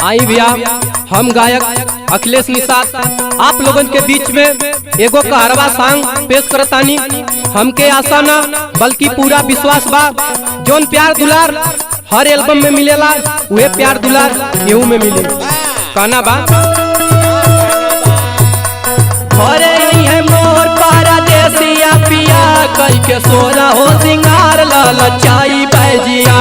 आई भैया, हम गायक अखिलेश निषाद आप लोगन के बीच में एगो कहरवा सॉन्ग पेश करतानी। हमके आशा ना बल्कि पूरा विश्वास बा, जोन प्यार दुलार हर एल्बम में मिलेला वह प्यार दुलार एहू में मिले। कहना बा अरे है मोर परदेसिया पिया कई के सोना हो सिंगार ललचाई बैजिया।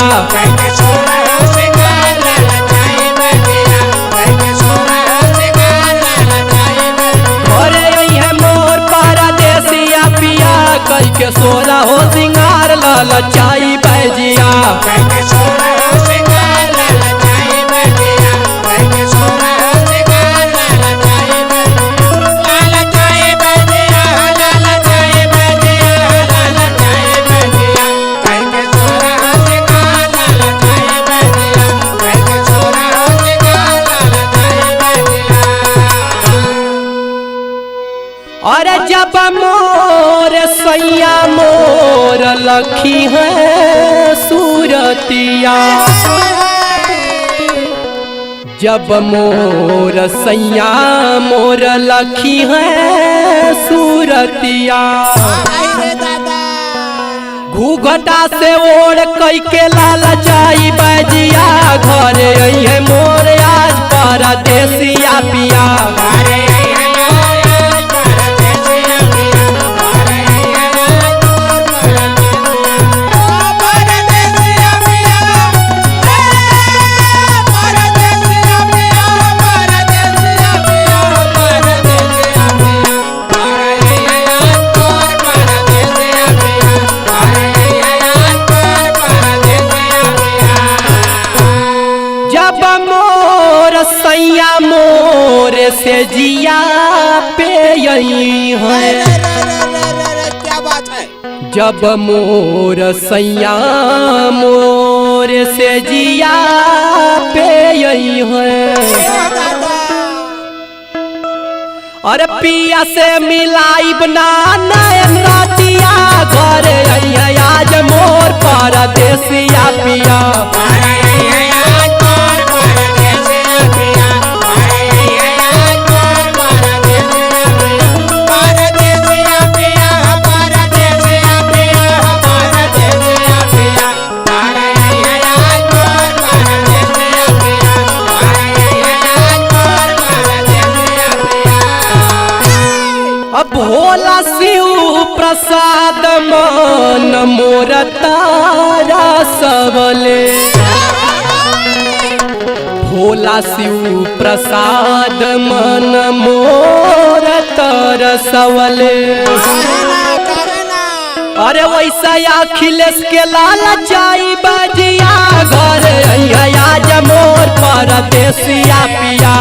कई के सोना हो सिंगार ललचाई बैजिया। अरे जब मोर सैया मोर लखी है सूरतिया, जब मोर सैया मोर लखी है सूरतिया, घूघटा से ओढ़ कई के लालचाई बैजिया। घरे है मोर आज परदेसिया पिया। जब मोर सैया मोर से जिया पे यही है, क्या बात है। जब मोर सैया मोर से जिया पे यही है, अरे पिया से मिलाई बना नयन रातिया। घरे आज मोर परदेसिया पिया। अब भोला शिव प्रसाद मन मोर तारा सबले, भोला शिव प्रसाद मन मोर तारा सबले। अरे वैसा अखिलेश के लालचाई बजिया। घर आज मोर परदेसिया पिया।